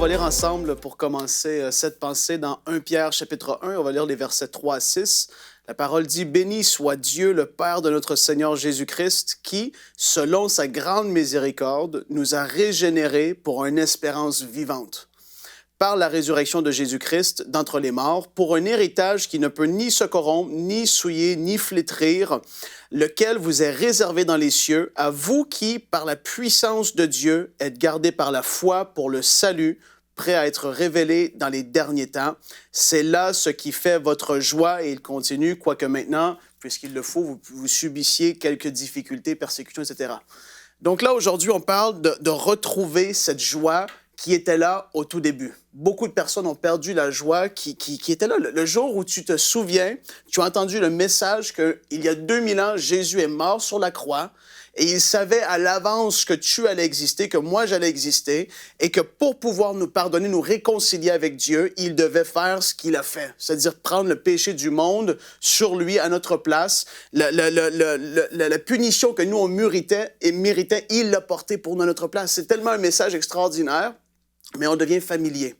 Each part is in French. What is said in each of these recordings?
va lire ensemble pour commencer cette pensée dans 1 Pierre chapitre 1. On va lire les versets 3 à 6. La parole dit « Béni soit Dieu, le Père de notre Seigneur Jésus-Christ, qui, selon sa grande miséricorde, nous a régénérés pour une espérance vivante. Par la résurrection de Jésus-Christ d'entre les morts, pour un héritage qui ne peut ni se corrompre, ni souiller, ni flétrir, lequel vous est réservé dans les cieux, à vous qui, par la puissance de Dieu, êtes gardés par la foi pour le salut, prêt à être révélé dans les derniers temps. C'est là ce qui fait votre joie. » Et il continue, « Quoique maintenant, puisqu'il le faut, vous subissiez quelques difficultés, persécutions, etc. » Donc là, aujourd'hui, on parle de retrouver cette joie qui était là au tout début. Beaucoup de personnes ont perdu la joie qui était là. Le jour où tu te souviens, tu as entendu le message qu'il y a 2000 ans, Jésus est mort sur la croix et il savait à l'avance que tu allais exister, que moi j'allais exister et que pour pouvoir nous pardonner, nous réconcilier avec Dieu, il devait faire ce qu'il a fait, c'est-à-dire prendre le péché du monde sur lui à notre place. La punition que nous on méritait, il l'a porté pour notre place. C'est tellement un message extraordinaire, mais on devient familier.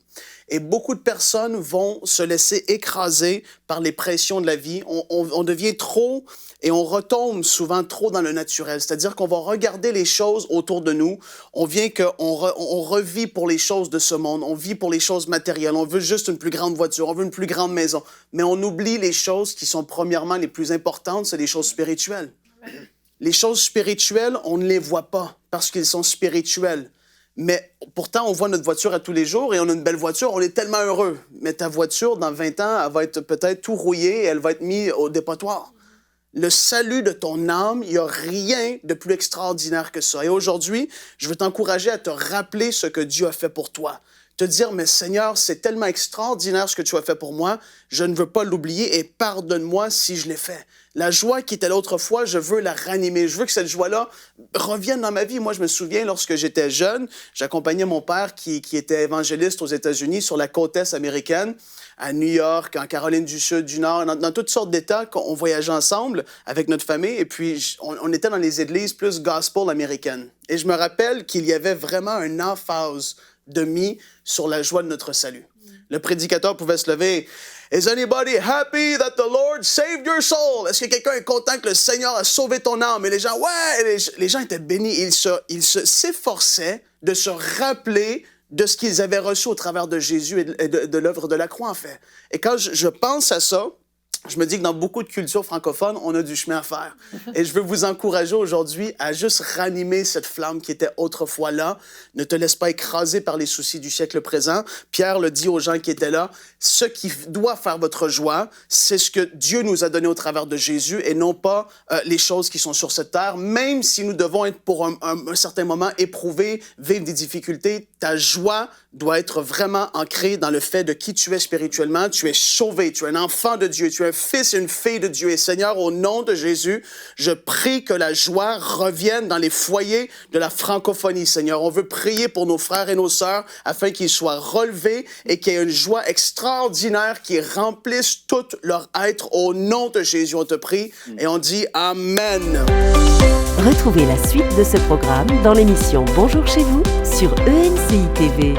Et beaucoup de personnes vont se laisser écraser par les pressions de la vie. On devient trop et on retombe souvent trop dans le naturel. C'est-à-dire qu'on va regarder les choses autour de nous. On revit pour les choses de ce monde. On vit pour les choses matérielles. On veut juste une plus grande voiture. On veut une plus grande maison. Mais on oublie les choses qui sont premièrement les plus importantes, c'est les choses spirituelles. Les choses spirituelles, on ne les voit pas parce qu'elles sont spirituelles. Mais pourtant, on voit notre voiture à tous les jours et on a une belle voiture, on est tellement heureux. Mais ta voiture, dans 20 ans, elle va être peut-être tout rouillée et elle va être mise au dépotoir. Le salut de ton âme, il n'y a rien de plus extraordinaire que ça. Et aujourd'hui, je veux t'encourager à te rappeler ce que Dieu a fait pour toi. Te dire, mais Seigneur, c'est tellement extraordinaire ce que tu as fait pour moi, je ne veux pas l'oublier et pardonne-moi si je l'ai fait. La joie qui était là autrefois, je veux la ranimer. Je veux que cette joie-là revienne dans ma vie. Moi, je me souviens, lorsque j'étais jeune, j'accompagnais mon père qui était évangéliste aux États-Unis, sur la côte est américaine, à New York, en Caroline du Sud, du Nord, dans toutes sortes d'États qu'on voyageait ensemble avec notre famille. Et puis, on était dans les églises plus gospel américaines. Et je me rappelle qu'il y avait vraiment un emphase de mis sur la joie de notre salut. Le prédicateur pouvait se lever. « Is anybody happy that the Lord saved your soul? » Est-ce que quelqu'un est content que le Seigneur a sauvé ton âme? Et les gens, ouais! Les gens étaient bénis. Ils s'efforçaient de se rappeler de ce qu'ils avaient reçu au travers de Jésus et de l'œuvre de la croix, en fait. Et quand je pense à ça, je me dis que dans beaucoup de cultures francophones, on a du chemin à faire. Et je veux vous encourager aujourd'hui à juste ranimer cette flamme qui était autrefois là. Ne te laisse pas écraser par les soucis du siècle présent. Pierre le dit aux gens qui étaient là, ce qui doit faire votre joie, c'est ce que Dieu nous a donné au travers de Jésus et non pas les choses qui sont sur cette terre. Même si nous devons être pour un certain moment éprouvés, vivre des difficultés, ta joie doit être vraiment ancrée dans le fait de qui tu es spirituellement. Tu es sauvé, tu es un enfant de Dieu, tu es un fils et une fille de Dieu. Et Seigneur, au nom de Jésus, je prie que la joie revienne dans les foyers de la francophonie, Seigneur. On veut prier pour nos frères et nos sœurs afin qu'ils soient relevés et qu'il y ait une joie extraordinaire qui remplisse tout leur être. Au nom de Jésus, on te prie et on dit Amen. Retrouvez la suite de ce programme dans l'émission Bonjour chez vous sur ENCI TV.